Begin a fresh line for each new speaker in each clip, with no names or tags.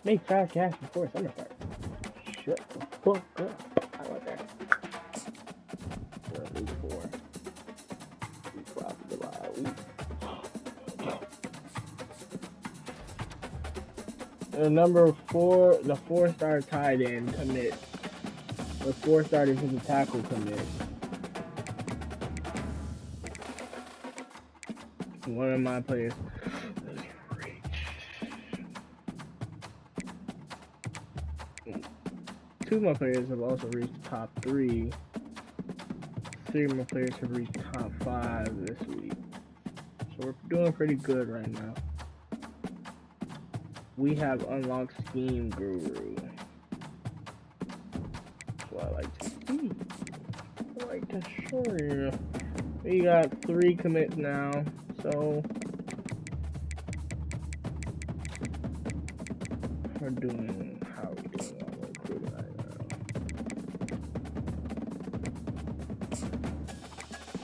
Make fast catch before center start. Shut the fuck up. How about that? Week 4. Week 12 of July. The number 4, the 4-star tight end commit. The 4-star defensive tackle commit. One of my players. Two of my players have also reached top 3. 3 of my players have reached top 5 this week. So we're doing pretty good right now. We have unlocked Scheme Guru. That's what I like to see. I like to show you. We got 3 commits now, so we're doing, how are we doing on recruiting right now?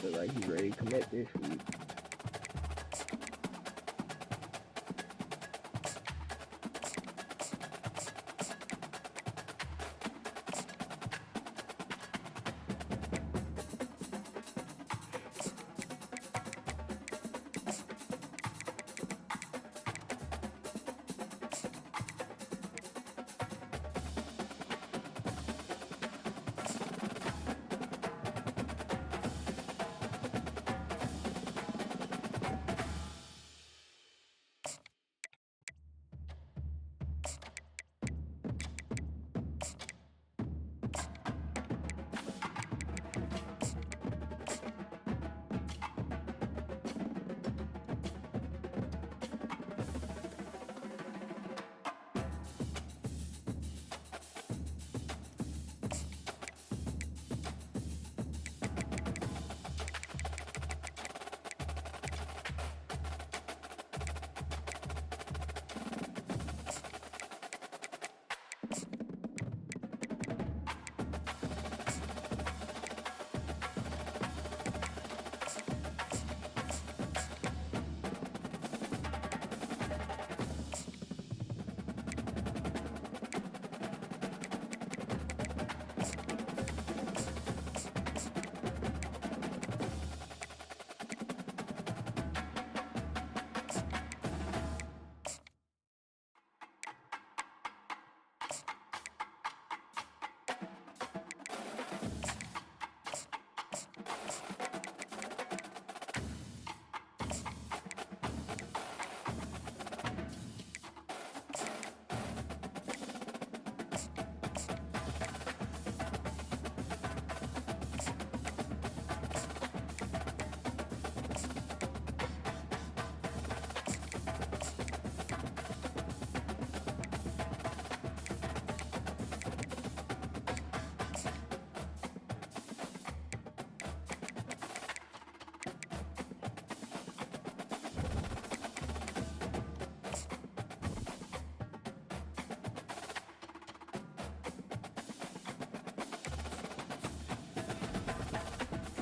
Feel like he's ready to commit this week.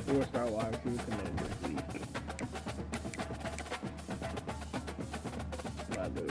Four-star wide receiver committed this week. Madu.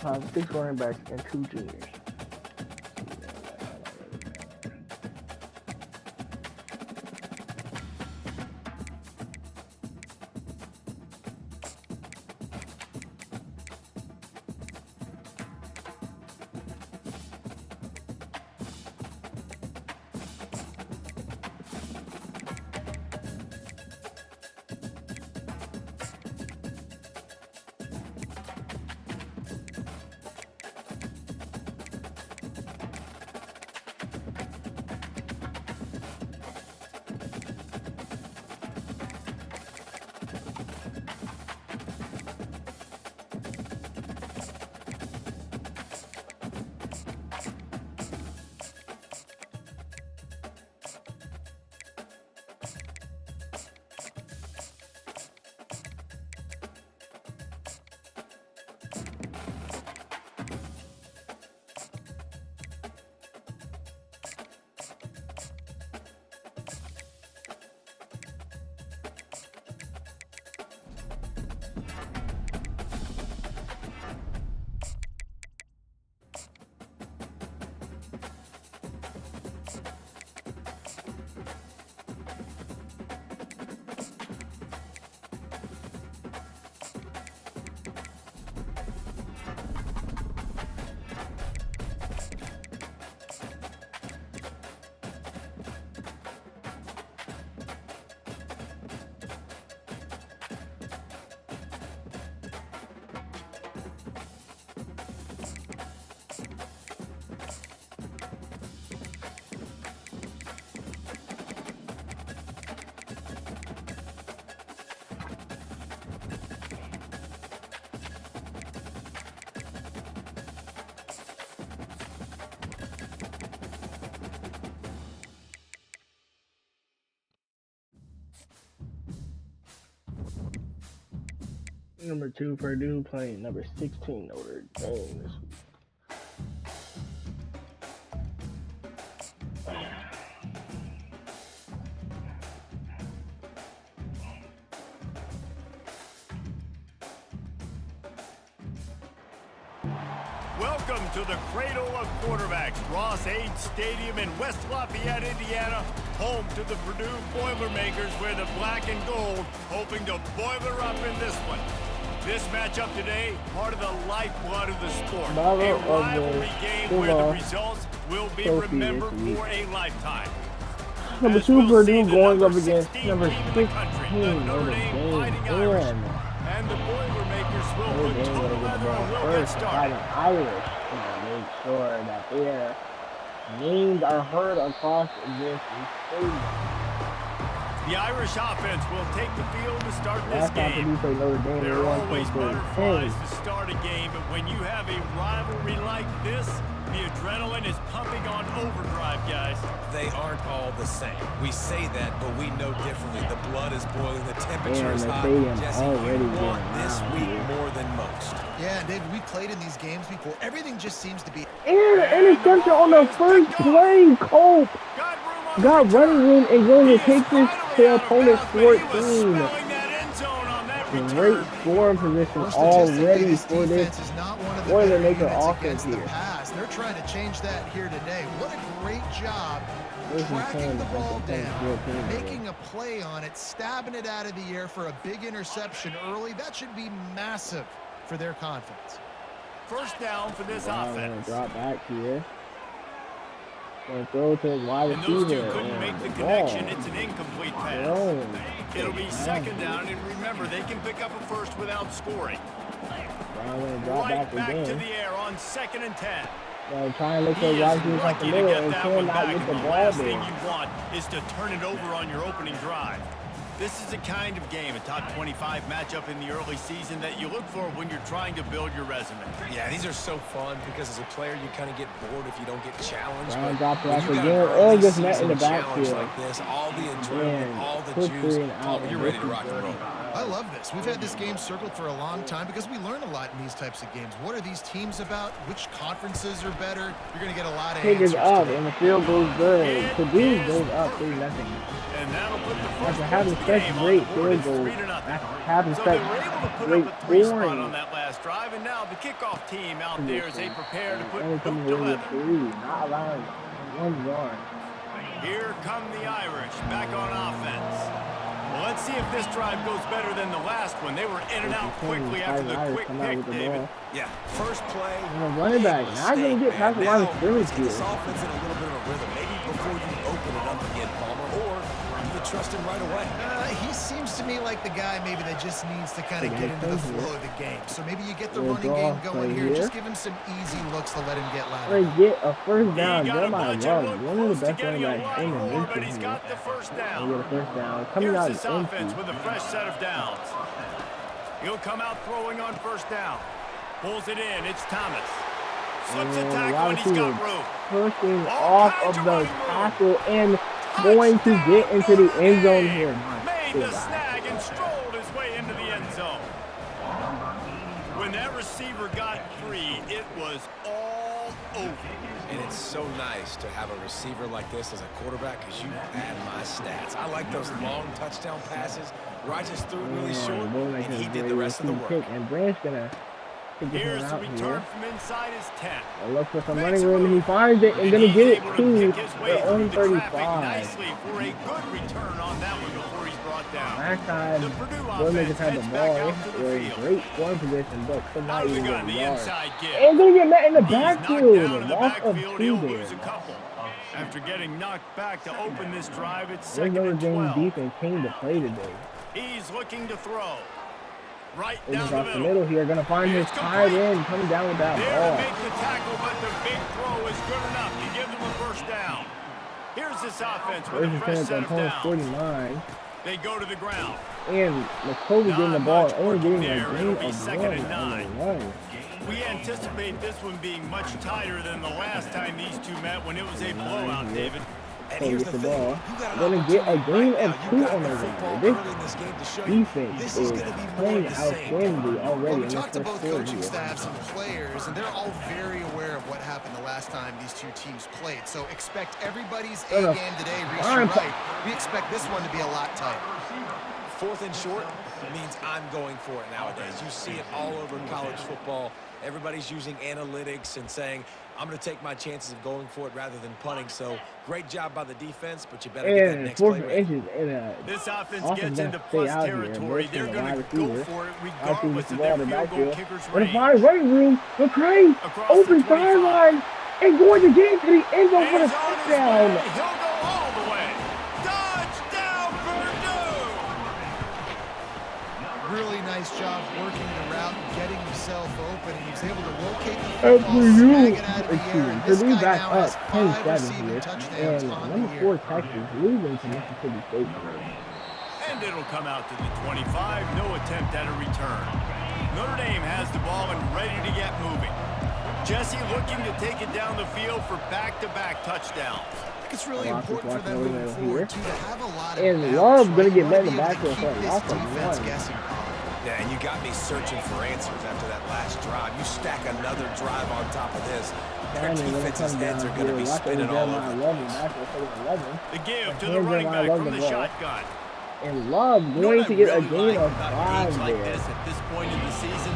6 running backs and 2 juniors. Number 2 Purdue playing number 16 Notre Dame this week.
Welcome to the cradle of quarterbacks, Ross-Ade Stadium in West Lafayette, Indiana, home to the Purdue Boilermakers, where the black and gold hoping to boiler up in this one. This matchup today, part of the lifeblood of the sport. A rivalry game where the results will be remembered for a lifetime.
Number 2 Purdue going up against number 16 Notre Dame.
And the Boilermakers will put total leather and will get started.
Irish make sure that their names are heard across this stadium.
The Irish offense will take the field to start this game.
There
are always butterflies to start a game, but when you have a rivalry like this, the adrenaline is pumping on overdrive, guys.
They aren't all the same. We say that, but we know differently. The blood is boiling, the temperature is hot. Jesse, you want this week more than most.
Yeah, David, we played in these games before. Everything just seems to be...
And interception on the first play. Cope got running room and going to take this to opponent's 14. Great scoring position already for this Boilermaker offense here.
They're trying to change that here today. What a great job tracking the ball down, making a play on it, stabbing it out of the air for a big interception early. That should be massive for their confidence.
First down for this offense.
Drop back here. And throw to his wide receiver.
And those two couldn't make the connection. It's an incomplete pass. It'll be second down, and remember, they can pick up a first without scoring. Right back to the air on 2nd and 10.
Try and look for the wide receiver at the middle and cannot get the ball
last
there.
thing you want is to turn it over on your opening drive. This is the kind of game, a top 25 matchup in the early season, that you look for when you're trying to build your resume.
Yeah, these are so fun because as a player, you kind of get bored if you don't get challenged.
Browne dropped back again. Oh, just met in the backfield.
Like this, all the adrenaline, all the juice, you're ready to rock and roll.
I love this. We've had this game circled for a long time because we learn a lot in these types of games. What are these teams about? Which conferences are better? You're going to get a lot of answers
up
today.
and the field goes good. Purdue goes up 3-0.
And that'll put the
After having such great field goals, after having such great scoring,
on that last drive, and now the kickoff team out there as they prepare to put
only coming away with 3, not allowing 1 yard.
Here come the Irish back on offense. Well, let's see if this drive goes better than the last one. They were in and out quickly after the quick pick, David.
Yeah, first play.
And the running back not going to get past the line of scrimmage here.
This offense in a little bit of a rhythm. Maybe before you open it up again, Palmer, or do you trust him right away?
He seems to me like the guy maybe that just needs to kind of get into the flow of the game. So maybe you get the running game going here. Just give him some easy looks to let him get loud.
They get a first down. Jeremiah Love, one of the best running backs in the nation
but he's
here.
got the first down.
They get a first down. Coming out
Here's this offense with a fresh set of downs. He'll come out throwing on first down. Pulls it in. It's Thomas. Slips a tackle and he's got room.
Pushing off of the tackle and going to get into the end zone here.
Made the snag and strolled his way into the end zone. When that receiver got free, it was all over.
And it's so nice to have a receiver like this as a quarterback because you pad my stats. I like those long touchdown passes where I just threw it really short and he did the rest of the work.
And Browne's going to
Here's the return from inside his 10.
Look for some running room, and he finds it and going to get it to their own 35.
Nicely for a good return on that one before he's brought down.
Last time, Boilermakers had the ball. They were in great scoring position, but could not even get a yard. And going to get met in the backfield. Loss of 2 there.
After getting knocked back to open this drive, it's
There's
2nd and 12.
defense came to play today.
He's looking to throw. Right
Over
down
the middle here, going to find his tight end coming down with that
there
ball.
to make the tackle, but the big throw is good enough to give them a first down. Here's this offense with a fresh set of downs.
49.
They go to the ground.
And Mockobee getting the ball, only getting a gain of
2nd and
1.
We anticipate this one being much tighter than the last time these two met when it was a blowout, David.
And here's the thing,
going to get a gain of 2 on the ground. This defense is playing outstandingly already.
Well, we talked to both coaching staffs and players, and they're all very aware of what happened the last time these two teams played. So expect everybody's A game today. Reese, you're right. We expect this one to be a lot tighter.
4th and short means I'm going for it nowadays. You see it all over college football. Everybody's using analytics and saying, I'm going to take my chances of going for it rather than punting. So great job by the defense, but you better get that next play right.
This offense gets into plus territory. They're going to go for it regardless of their field goal kicker's range.
Running room, McCray, open sideline, and going to get into the end zone for the touchdown.
He'll go all the way. Touchdown, Purdue!
Really nice job working the route, getting himself open, and he was able to locate the
Purdue back up 10-7 here, and number 4 Texas losing to Mississippi State.
And it'll come out to the 25, no attempt at a return. Notre Dame has the ball and ready to get moving. Jesse looking to take it down the field for back-to-back touchdowns.
It's really important for them moving forward to have a lot of
and LOLB going to get met in the backfield for a loss of 1.
Yeah, and you got me searching for answers after that last drive. You stack another drive on top of this. Their defense's heads are going to be spinning all over the place.
The give to the running back from the shotgun.
And Love going to get a gain of 5 there.
Like this at this point in the season,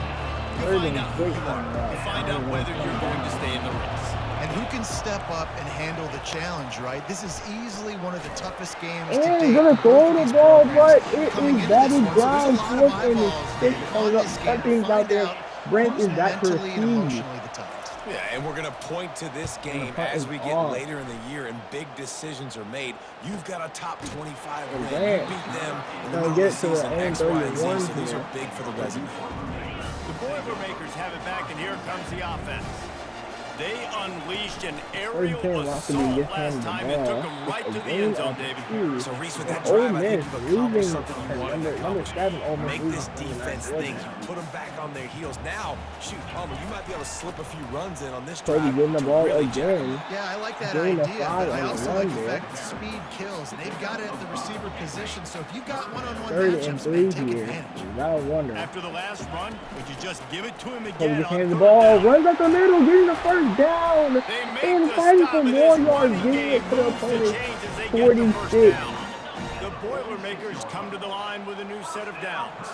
you find out who you are. You find out whether you're going to stay in the race.
And who can step up and handle the challenge, right? This is easily one of the toughest games to
and
date.
Going to throw the ball, but it is batted down. 4th and 6 coming up. Something's out there. Brent is back to receive.
Yeah, and we're going to point to this game as we get later in the year and big decisions are made. You've got a top 25 win. You beat them in the middle of the season, X, Y, and Z, so these are big for the resume.
The Boilermakers have it back, and here comes the offense. They unleashed an aerial assault last time and took them right to the end zone, David.
So, Reese, with that drive, I think you've accomplished something you wanted to accomplish. Make this defense think. put them back on their heels. Now, shoot, Palmer, you might be able to slip a few runs in on this
Kobe
drive.
getting the ball
really
again.
Yeah, I like that
Doing the
idea,
five
but I
on the
also
run
like the
there.
fact that speed kills. They've got it at the receiver position, so if you've got one-on-one
3rd and
matchups,
3
man, take
here.
advantage.
Without wonder.
After the last run, would you just give it to him
Kobe
again
just
on
hands the
3rd
ball,
down?
runs up the middle, getting the first down,
They make
and
the
fighting
stop
for
of this
more yards,
running
getting
game,
it to the
moves the
opponent.
chains as they get the first
46.
down. The Boilermakers come to the line with a new set of downs.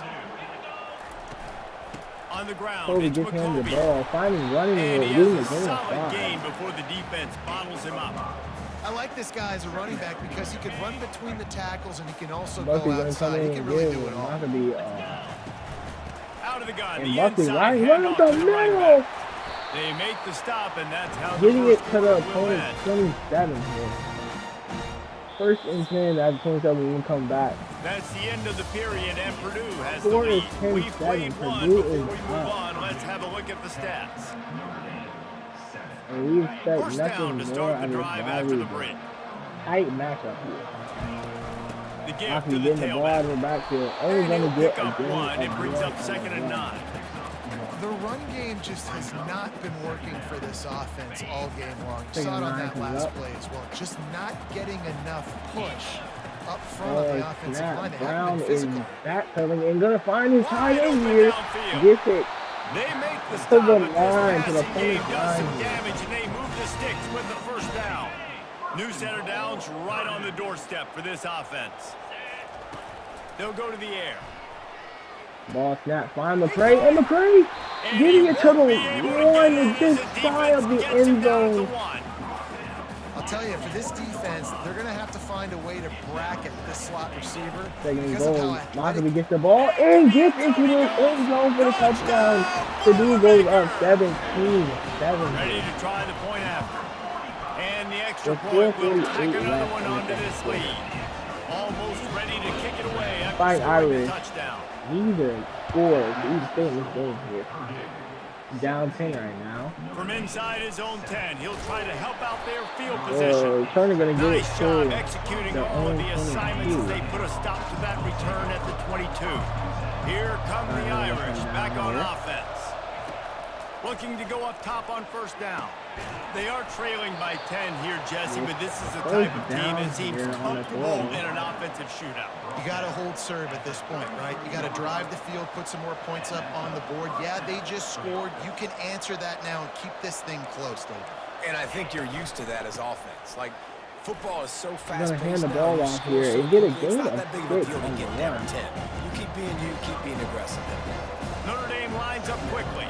On the ground,
Kobe
it's
just hands the
Mockobee.
ball, finding running
And
and
he
getting
has
the
a
game
solid
of
gain before the defense bottles him up.
I like this guy as a running back because he can run between the tackles and he can also
Buckley
go
gonna come
outside.
in
He
and
can really
give
do
it.
it all.
Mockobee,
Out of the gun,
and
the
Buckley
inside
right
handoff
up the
to the running
middle,
back. They make the stop, and that's how the
getting it
first
to the
quarter will
opponent.
end.
27 here. 1st and 10 after 27 when we come back.
That's the end of the period, and Purdue has the
Score is
lead. We've
10-7.
played one
Purdue
before
is
we move
up.
on. Let's have a look at the stats.
And we expect
First down
nothing
to
more
start
out
the
of this
drive after the
rivalry.
break.
Tight matchup here.
The give
After
to the
getting the ball out
tailback.
of the backfield, only
And
going
he'll
to get
pick
a
up
gain
one.
of
It brings up 2nd and 9.
The run game just has not been working for this offense all game long. You
Second
saw it
and
on
9
that
coming
last
up.
play as well. Just not getting enough push up front of the offensive line. They haven't
Browne
been
is
physical.
backpedaling and going to find his tight
Wide
end
open
here.
downfield.
Gets it.
They make the
To
stop,
the
but this
line, to the
passing game
opponent's
does some
line here.
damage, and they move the sticks with the first down. New center downs right on the doorstep for this offense. They'll go to the air.
Ball snap, find McCray, and McCray getting it to the one and just shy of the end zone.
I'll tell you, for this defense, they're going to have to find a way to bracket this slot receiver.
Second and
because of how
goal.
athletic
Mockobee gets the ball and gets into the end zone for the touchdown. Purdue goes up 17-7.
Ready to try the point after. And the extra
With
point will
4:48
tack another
left
one
in the
onto this
second
lead. Almost ready to kick it away after
Fight
scoring the
Irish.
touchdown.
Neither scores. Either stay in this game here. Down 10 right now.
From inside his own 10, he'll try to help out their field position.
Turner gonna get it
Nice job
to
executing
the
all of
own
the assignments as
22.
they put a stop to that return at the 22. Here come the Irish back on offense. Looking to go up top on first down. They are trailing by 10 here, Jesse, but this is the type of team that seems comfortable in an offensive shootout.
You got to hold serve at this point, right? You got to drive the field, put some more points up on the board. Yeah, they just scored. You can answer that now and keep this thing close, David.
And I think you're used to that as offense. Like, football is so
gonna
fast-paced
hand the
now,
ball
you
off
score
here
so
and get a
quickly, it's
gain
not
of
that big of a
6
deal to
on
get
the
down
run.
10. You keep being aggressive.
Notre Dame lines up quickly.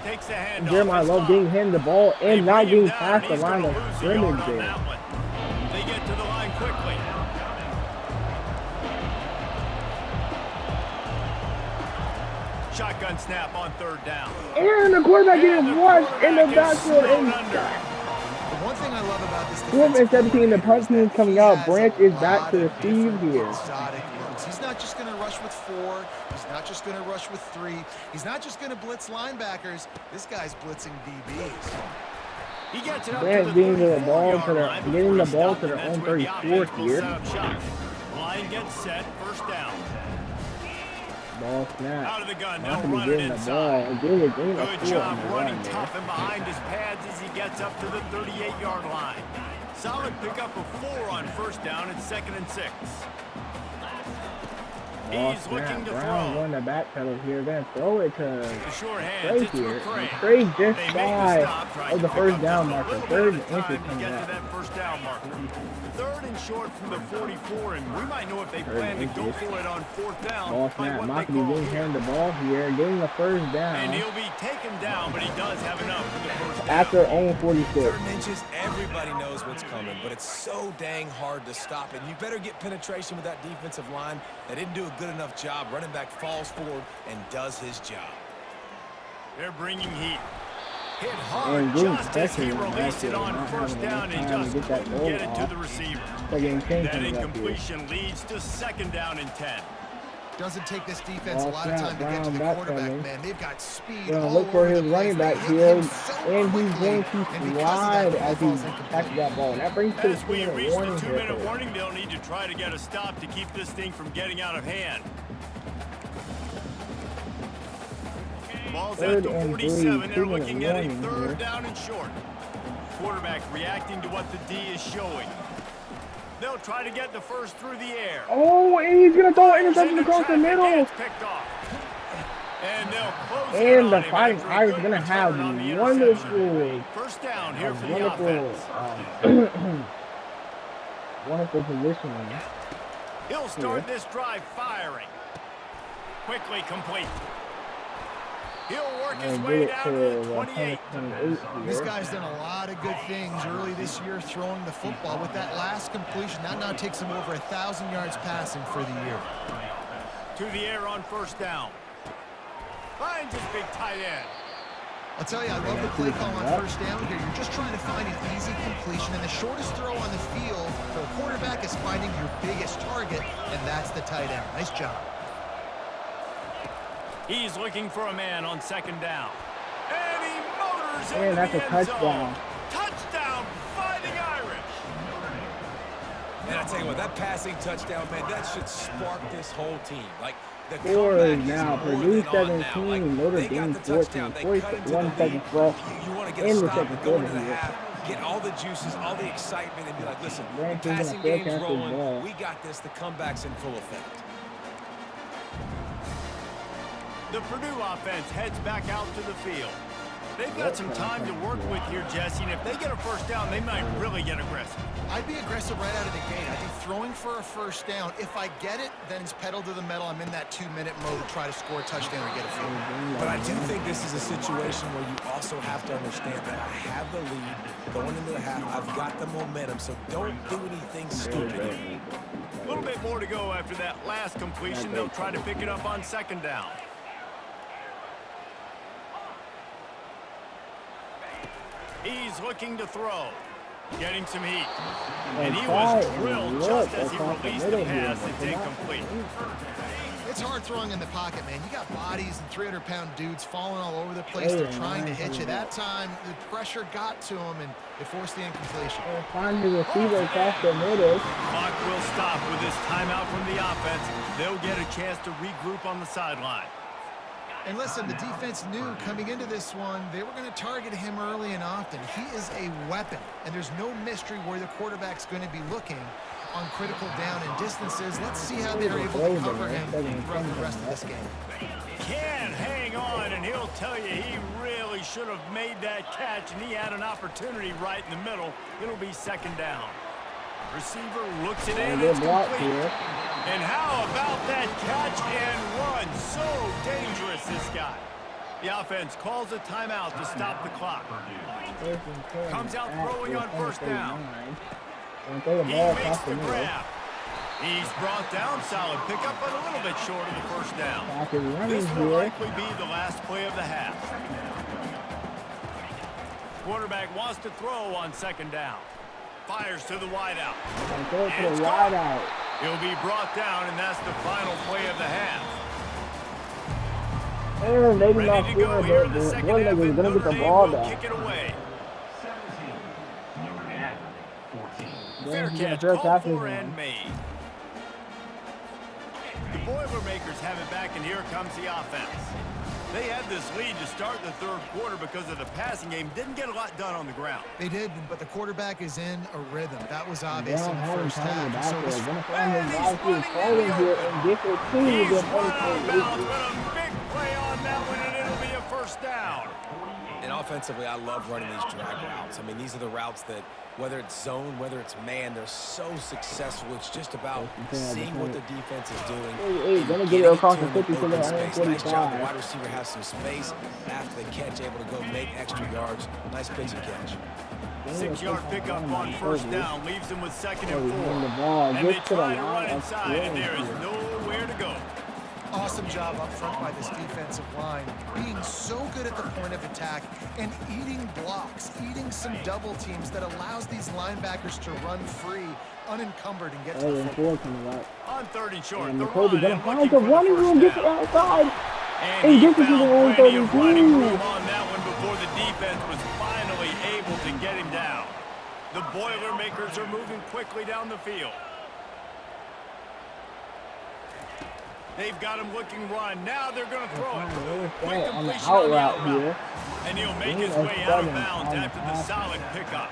Takes the handoff.
Jeremiah Love getting him the ball
They
and not
bring him
getting
down,
past
and
the
he's
line
gonna
of
lose a yard
scrimmage
on
there.
that one. They get to the line quickly. Shotgun snap on 3rd down.
And the quarterback
And
getting
the
rushed in the
quarterback is
backfield
snowed
and
under.
The one thing I love about this
4th and 17, the punt team is coming out. Branch is back to
the
receive here.
exotic looks. He's not just going to rush with 4. He's not just going to rush with 3. He's not just going to blitz linebackers. This guy's blitzing DBs.
He gets it up
Branch
to the
getting the ball
34-yard
to the
line
getting
before
the
he's
ball
done,
to their
and that's
own
where the
34th
offense will
here.
set up shop. Line gets set, first down.
Ball snap.
Out of the gun,
Not
they'll
to be
run it
getting the ball.
inside.
Getting a gain of
Good
4
job
on the
running
run there.
tough and behind his pads as he gets up to the 38-yard line. Solid pickup of 4 on first down and 2nd and 6.
Ball
He's looking
snap.
to
Browne
throw.
on the back pedal here. Gonna throw it to
The short hands,
McCray
it's
here.
McCray.
McCray just
They make the
shy
stop, trying
of
to
the
pick
first
up
down
just a
marker.
little
3rd
bit
and
of time
inches
to
coming
get to
up.
that first down marker. 3rd and short from the 44, and we might know if they plan to go for it on 4th down.
Ball
by
snap.
what they
Mockobee
call
getting
here.
him the ball here. Getting the first
And
down
he'll be taken down, but he does have enough for the first down.
after own 46.
3rd and inches, everybody knows what's coming, but it's so dang hard to stop it. You better get penetration with that defensive line. They didn't do a good enough job. Running back falls forward and does his job.
They're bringing heat. Hit
And
hard
getting
just as he
pressure on
released it
that
on
field,
first
not
down
having
and
enough
just
time to get that
couldn't
goal
get it to
off.
the receiver.
Second 10
That
coming up here.
incompletion leads to 2nd down and 10.
Doesn't take this defense a
Ball
lot of
snap.
time to get to
Browne
the
back
quarterback,
coming.
man. They've got speed
Gonna
all
look for
over
his
the
running
place.
back
They hit
here,
him so
and he's
quickly,
going to
and because of that,
slide
the ball
as he
falls incomplete.
catches that ball. And that brings to the
As we
2-minute
reach the
warning here.
2-minute warning, they'll need to try to get a stop to keep this thing from getting out of hand. Ball's at the 47. They're looking at a
here.
third down and short. Quarterback reacting to what the D is showing. They'll try to get the first through the air.
Oh, and he's going to throw an interception across the middle.
Picked off. And they'll close it
And
on
the
him
Fighting
after a
Irish
good
going to have
return on the
wonderful,
first down here for the
wonderful,
offense.
wonderful positioning.
He'll start this drive firing. Quickly complete. He'll work his way down to the 28.
This guy's done a lot of good things early this year throwing the football. With that last completion, that now takes him over 1,000 yards passing for the year.
To the air on first down. Finds his big tight end.
I'll tell you, I love the play call on first down here. You're just trying to find an easy completion, and the shortest throw on the field for a quarterback is finding your biggest target, and that's the tight end. Nice job.
He's looking for a man on second down. And he motors into
that's
the
a
end
touchdown.
zone. Touchdown, Fighting Irish.
And I tell you what, that passing touchdown, man, that should spark this whole team. Like, the
Score
comeback is
now.
more
Purdue
than on now.
17,
Like,
Notre
they got
Dame
the
14.
touchdown. They cut into
1
the
second
lead.
left
You want to get
in
a
the
stop
second
and go
quarter
into the
here.
half, get all the juices, all the excitement, and be like, listen, the
Browne taking a
passing game's
fantastic
rolling.
ball.
We got this. The comeback's in full effect.
The Purdue offense heads back out to the field. They've got some time to work with here, Jesse, and if they get a first down, they might really get aggressive.
I'd be aggressive right out of the gate. I'd be throwing for a first down. If I get it, then it's pedal to the metal. I'm in that 2-minute mode to try to score a touchdown or get a field.
But I do think this is a situation where you also have to understand that I have the lead going into the half. I've got the momentum, so don't do anything stupid.
A little bit more to go after that last completion. They'll try to pick it up on second down. He's looking to throw. Getting some heat. And he was drilled just as he released the pass. It's incomplete.
It's hard throwing in the pocket, man. You got bodies and 300-pound dudes falling all over the place. They're trying to hit you. That time, the pressure got to him, and it forced the incompletion.
Find the receiver across the middle.
Clock will stop with this timeout from the offense. They'll get a chance to regroup on the sideline.
And listen, the defense knew coming into this one, they were going to target him early and often. He is a weapon, and there's no mystery where the quarterback's going to be looking on critical down and distances. Let's see how they're able to cover him throughout the rest of this game.
Can hang on, and he'll tell you he really should have made that catch, and he had an opportunity right in the middle. It'll be second down. Receiver looks it in. It's complete. And how about that catch and run? So dangerous, this guy. The offense calls a timeout to stop the clock. Comes out throwing on first down. He makes the grab. He's brought down, solid pickup, but a little bit short of the first down. This will likely be the last play of the half. Quarterback wants to throw on second down. Fires to the wideout. He'll be brought down, and that's the final play of the half.
And they did not
Ready to go here in the second half, and Notre Dame will kick it away. Fair catch, called for and made. The Boilermakers have it back, and here comes the offense. They had this lead to start the third quarter because of the passing game. Didn't get a lot done on the ground.
They did, but the quarterback is in a rhythm. That was obvious in the first half. So this
He's running in the open. He's run out of bounds, but a big play on that one, and it'll be a first down.
And offensively, I love running these drag routes. I mean, these are the routes that, whether it's zone, whether it's man, they're so successful. It's just about seeing what the defense is doing.
Gonna get it across the 50 for the
Nice job. The wide receiver has some space after the catch, able to go make extra yards. Nice pitch and catch.
6-yard pickup on first down leaves them with second and 4. And they try to run inside, and there is nowhere to go.
Awesome job up front by this defensive line, being so good at the point of attack and eating blocks, eating some double teams that allows these linebackers to run free, unencumbered, and get to the football.
On third and short,
And
the
McCray gonna
run,
find the running room, get to the outside.
and he
get to the
found plenty of running
32.
room on that one before the defense was finally able to get him down. The Boilermakers are moving quickly down the field. They've got him looking run. Now they're going to throw it.
Quick on the out route here.
And he'll make his way out of bounds after the solid pickup.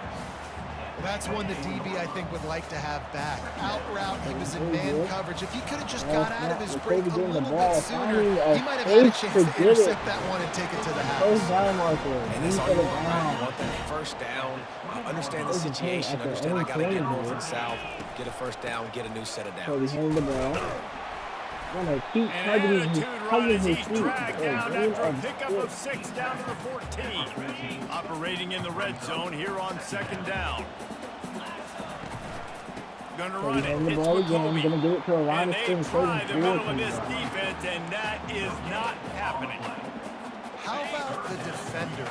That's one the DB, I think, would like to have back. Out route, he was in man coverage. If he could have just got out of his break a little bit sooner, he might have had a chance to intercept that one and take it to the house.
And that's all you want. You want that first down. Understand the situation. Understand I got to get north and south, get a first down, get a new set of downs.
Gonna keep
hugging his feet. Dragged down after a pickup of 6 down to the 14. Operating in the red zone here on 2nd down. Gonna run it. It's Mockobee.
Gonna give it to a line of
they try the middle of this defense, and that is not happening.
How about the defender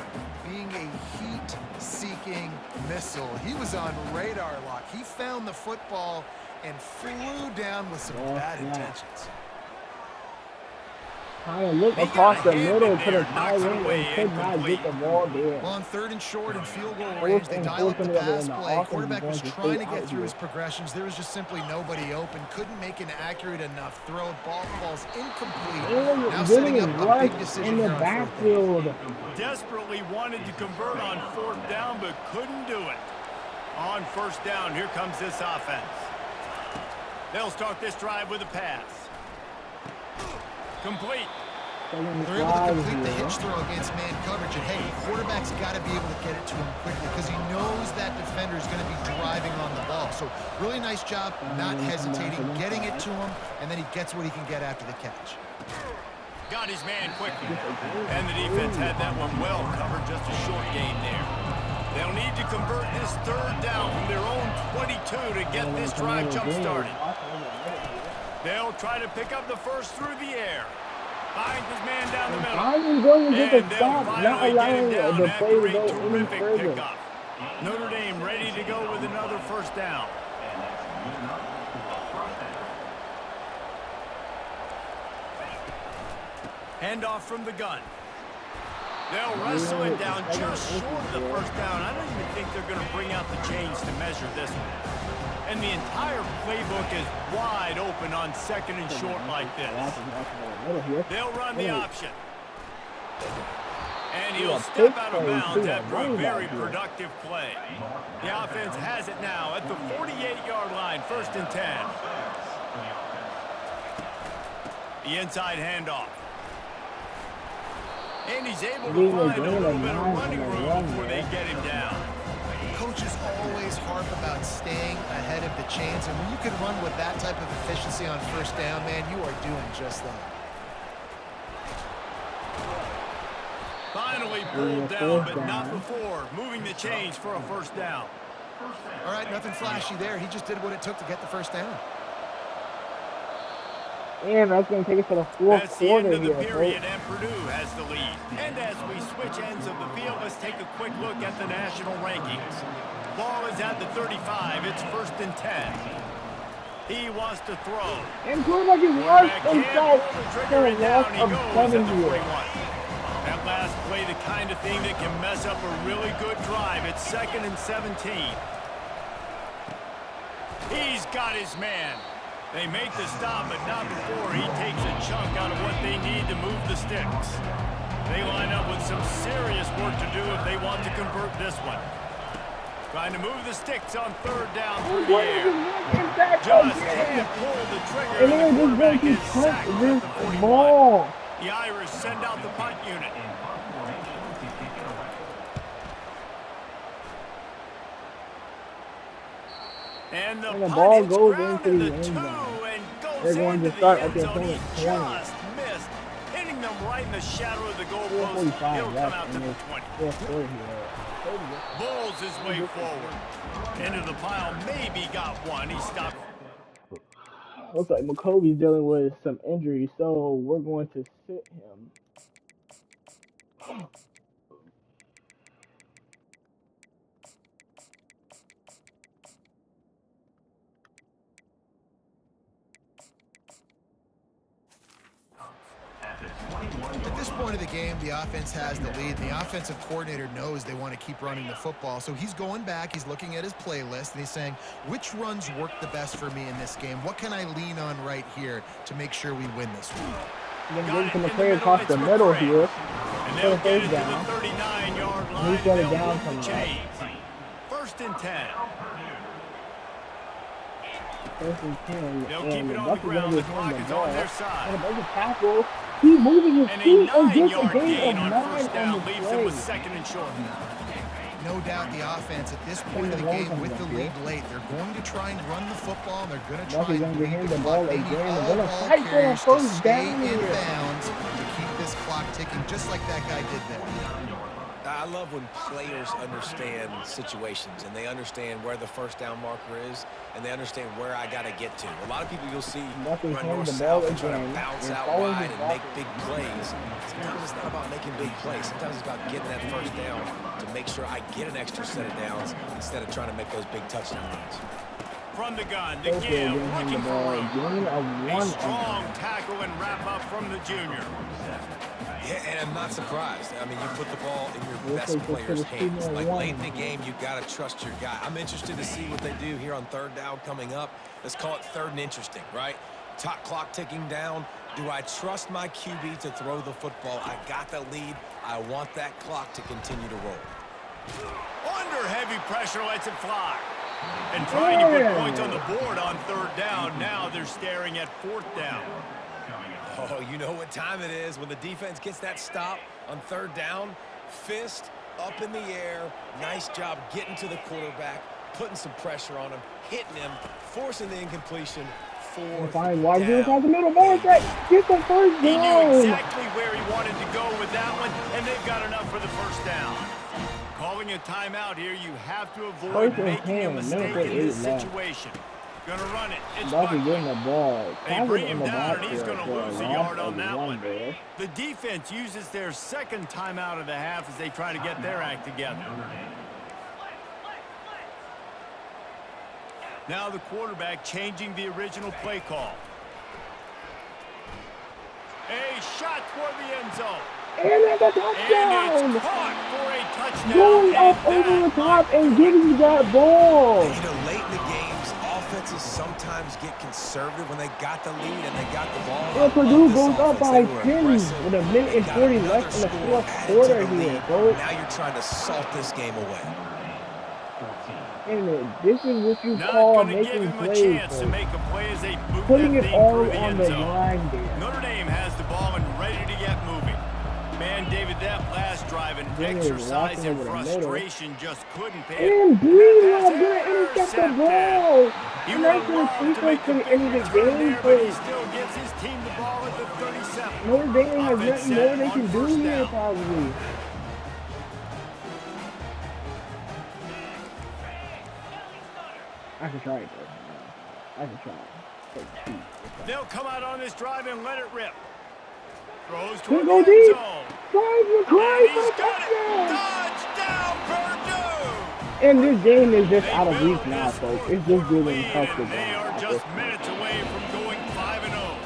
being a heat-seeking missile? He was on radar lock. He found the football and flew down with some bad intentions.
Trying to look across the middle, put a tie in, and could not get the ball there.
Well, on 3rd and short and field goal range, they dial up the pass play. Quarterback was trying to get through his progressions. There was just simply nobody open. Couldn't make an accurate enough throw. Ball falls incomplete. Now setting up a big decision
in the backfield.
Desperately wanted to convert on 4th down, but couldn't do it. On 1st down, here comes this offense. They'll start this drive with a pass. Complete.
They're able to complete the hitch throw against man coverage. And, hey, quarterback's got to be able to get it to him quickly because he knows that defender is going to be driving on the ball. So really nice job not hesitating, getting it to him, and then he gets what he can get after the catch.
Got his man quickly. And the defense had that one well covered, just a short gain there. They'll need to convert this 3rd down from their own 22 to get this drive jump-started. They'll try to pick up the first through the air. Finds his man down the middle.
I'm going to get the stop, not allowing the play to go any further.
Pickup. Notre Dame ready to go with another 1st down. Handoff from the gun. They'll wrestle it down just short of the 1st down. I don't even think they're going to bring out the chains to measure this one. And the entire playbook is wide open on 2nd and short like this. They'll run the option. And he'll step out of bounds after a very productive play. The offense has it now at the 48-yard line, 1st and 10. The inside handoff. And he's able to find a little bit of running room before they get him down.
Coaches always harp about staying ahead of the chains, and when you can run with that type of efficiency on 1st down, man, you are doing just that.
Finally pulled down, but not before. Moving the chains for a 1st down.
All right, nothing flashy there. He just did what it took to get the 1st down.
And that's going to take us to the 4th quarter.
That's the end of the period, and Purdue has the lead. And as we switch ends of the field, let's take a quick look at the national rankings. Ball is at the 35. It's 1st and 10. He wants to throw.
And quarterback is rushed inside
the loss of 7 here. That last play, the kind of thing that can mess up a really good drive. It's 2nd and 17. He's got his man. They make the stop, but not before he takes a chunk out of what they need to move the sticks. They line up with some serious work to do if they want to convert this one. Trying to move the sticks on 3rd down through the air. Just can't pull the trigger.
And then just going to punt this ball.
The Irish send out the punt unit. And the
ball goes
into the end
zone.
They're
going to start at the opponent's 20.
Just missed, hitting them right in the shadow of the goalpost. He'll come out to the 20. Bowls his way forward. Into the pile, maybe got one. He stopped.
Looks like Mockobee's dealing with some injury, so we're going to sit him.
At this point of the game, the offense has the lead. The offensive coordinator knows they want to keep running the football. So he's going back, he's looking at his playlist, and he's saying, which runs work the best for me in this game? What can I lean on right here to make sure we win this one?
Then get to McCray across the middle here.
And they'll get it to the 39-yard line.
He's got it down from
chains. 1st and 10.
1st and 10.
They'll keep it on the ground. The clock is on their side.
And a tackle. He's moving his feet and gets a
9-yard
gain
gain
of
on
9
first down.
on the
Leaves them with
play.
2nd and short.
No doubt the offense at this point of the game with the lead late, they're going to try and run the football, and they're going to try and beat the clock. They need all ball carriers to stay in bounds to keep this clock ticking, just like that guy did there.
I love when players understand situations and they understand where the first down marker is and they understand where I got to get to. A lot of people you'll see run north-south and try to bounce out wide and make big plays. Sometimes it's not about making big plays. Sometimes it's about getting that first down to make sure I get an extra set of downs instead of trying to make those big touchdown runs.
From the gun, the give, looking for a strong tackle and wrap up from the junior.
Yeah, and I'm not surprised. I mean, you put the ball in your best player's hands. Like, late in the game, you've got to trust your guy. I'm interested to see what they do here on 3rd down coming up. Let's call it 3rd and interesting, right? Top clock ticking down. Do I trust my QB to throw the football? I got the lead. I want that clock to continue to roll.
Under heavy pressure, lets it fly. And trying to put points on the board on 3rd down. Now they're staring at 4th down.
Oh, you know what time it is when the defense gets that stop on 3rd down. Fist up in the air. Nice job getting to the quarterback, putting some pressure on him, hitting him, forcing the incompletion. 4th
Fine, wide across the middle. Morrissette gets the 1st down.
He knew exactly where he wanted to go with that one, and they've got enough for the 1st down. Calling a timeout here, you have to avoid making a mistake in this situation. Gonna run it. It's
getting the ball.
They bring him down, and he's gonna lose a yard on that one. The defense uses their 2nd timeout of the half as they try to get their act together. Now the quarterback changing the original play call. A shot toward the end zone.
And that's a touchdown!
And it's caught for a touchdown.
Going up over the top and getting that ball.
You know, late in the games, offenses sometimes get conservative when they got the lead and they got the ball.
And Purdue goes up by 10 with a minute and 40 left in the 4th quarter here, bro.
Now you're trying to salt this game away.
And this is what you call making plays,
to make a play as they move
putting
that
it
thing
all
through the
on
end
the
zone.
line there.
Notre Dame has the ball and ready to get moving. Man, David, that last drive and exercise and frustration just couldn't pay.
And Browne gonna intercept the ball. And that's the defense to the end of the game.
But he still gives his team the ball at the 37.
Notre Dame has nothing more they can do here, probably. I can try it, though. I can try it.
They'll come out on this drive and let it rip. Throws
Could
toward
go
the end
deep.
zone.
Finds McCray
And
for
he's
a
got it.
touchdown.
Touchdown, Purdue.
And this game is just
They
out of reach
built
now,
this
folks.
fourth
It's just
quarter
giving
lead,
tough to
and they are just minutes away from going 5-0.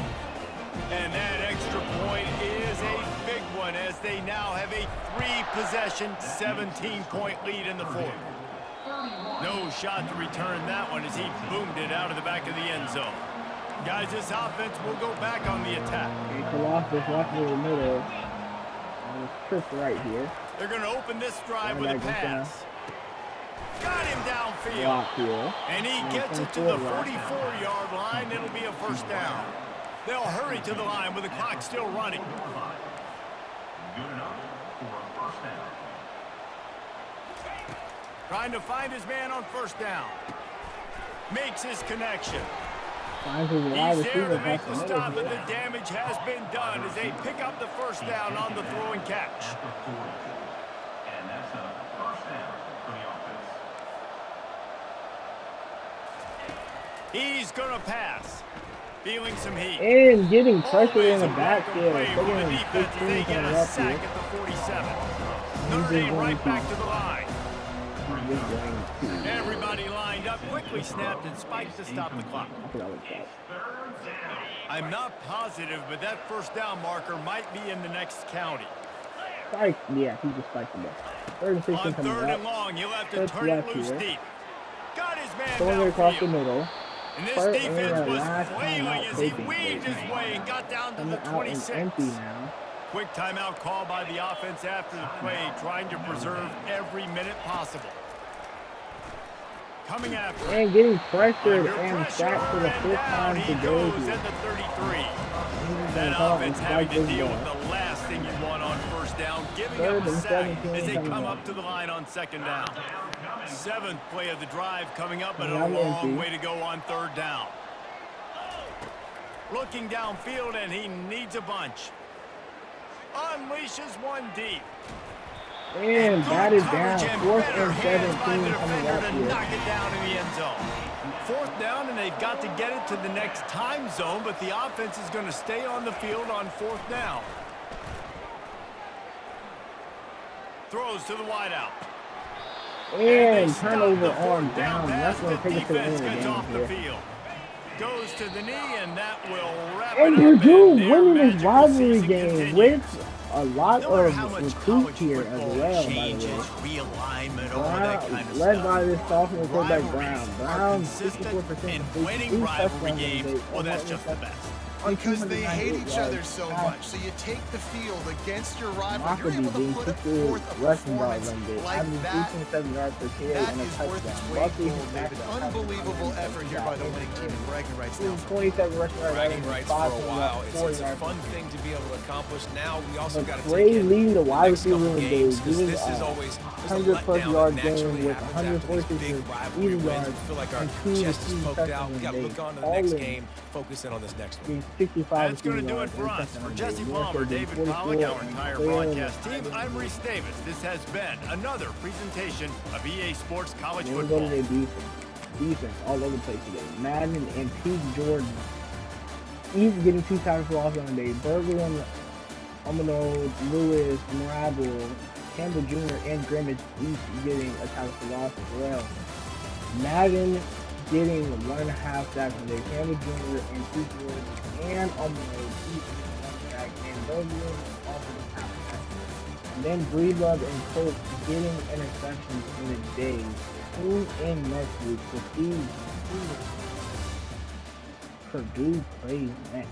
And that extra point is a big one as they now have a 3-possession, 17-point lead in the 4th. No shot to return that one as he boomed it out of the back of the end zone. Guys, this offense will go back on the attack.
And Karlaftis walking in the middle. And it's trip right here.
They're going to open this drive with a pass. Got him downfield.
Here.
And he gets it to the 44-yard line. It'll be a 1st down. They'll hurry to the line with the clock still running. Trying to find his man on 1st down. Makes his connection.
Finds his wide
He's there
receiver
to make
across
the
the
stop,
middle
but
here.
the damage has been done as they pick up the 1st down on the throw and catch.
And that's a 1st down for the offense.
He's going to pass. Feeling some heat.
And getting pressure in
Always
the
a
back
welcome
there.
play
Taking
for the
him
defense as they
15
get
coming
a
up
sack
here.
at the 47. Notre
just
Dame
going
right
to-
back to the line.
He's just going to-
Everybody lined up, quickly snapped and spiked to stop the clock.
I forgot what that.
I'm not positive, but that 1st down marker might be in the next county.
Spike. Yeah, he just spiked the ball. 3rd and 16
On
coming
3rd and
up.
long, he'll have to
First
turn it
left
loose
here.
deep. Got his man
Throwing it across the
downfield.
middle.
And this
First
defense
and
was
last
flailing
timeout
as he
taken.
weaved his way and got down to
Coming
the
out and
26.
empty now.
Quick timeout call by the offense after the play, trying to preserve every minute possible. Coming after it.
And getting pressured
Under
and
pressure,
sacked for the
and
fifth
down
time
he
today.
goes at the 33. That offense having to deal with the last thing you want on first down, giving up a sack as they come up to the line on second down. Seventh play of the drive coming up, but a long way to go on third down. Looking downfield, and he needs a bunch. Unleashes one deep.
And that is down.
And
4th
better
and
hands by
17
the
coming
defender
up
to
here.
knock it down in the end zone. Fourth down, and they've got to get it to the next time zone, but the offense is going to stay on the field on fourth down. Throws to the wideout.
And turnover on down. That's going to take us to the end of the
Defense gets
game
off the
here.
field. Goes to the knee, and that will wrap
And
it up.
Purdue
and their
winning this
magical
rivalry
season
game
continues.
with a lot
No matter
of
how much
recruits
college
here as
football
well,
changes,
by the way.
realignment, all that kind of
Led
stuff.
by this sophomore quarterback
Rivalries
Browne.
are
Browne,
consistent
54%
in
completion,
winning
3
rivalry
touchdowns
games.
today,
Well, that's
one
just the
interception.
best.
Because they hate
298
each other
yards.
so much. So you take the field against your rival. You're
Mockobee
able to
being
put
60
forth a
rushing yards
performance
on day,
like
averaging
that.
3.7 yards per carry
That
and a
is worth its
touchdown.
weight
Luckily,
in gold,
he's back
David.
up.
Unbelievable effort here by the winning team in bragging rights now.
27 rushing yards.
Bragging rights for a while. It's a
4
fun thing to be able to accomplish. Now we also got to
McCray
take in
leading the
the
wide
next couple
receiver in the
games,
game.
because
Giving
this is always there's a
100-plus
letdown
yard
that
game
naturally
with
happens after these
146
big rivalry
receiving
wins.
yards
We feel like our
and 2
chest is
receiving
poked out.
touchdowns
We got to
a
look
day.
on to the
All
next
in.
game, focus in on this next one.
Being 65
That's going to do it
yards
for
and a
us.
touchdown
For
a
Jesse
day.
Palmer,
Norfolk being
David Pollock,
44
our
and
entire
Cleveland
broadcast team, I'm Reese Davis. This has been another presentation of EA Sports College
They're
Football.
going to defense all over the place today. Madden and Teague-Jordan each getting 2 tackles for loss on the day. Berglund, Omino, Lewis, Marable, Campbell Jr., and Grimmage each getting a tackle for loss as well. Madden getting 1.5 sacks a day. Campbell Jr. and Teague-Jordan and Omino each getting 1 sack, and Berglund also getting half a sack. And then Breedlove and Colt getting interceptions in a day. Tune in next week to see who Purdue plays next.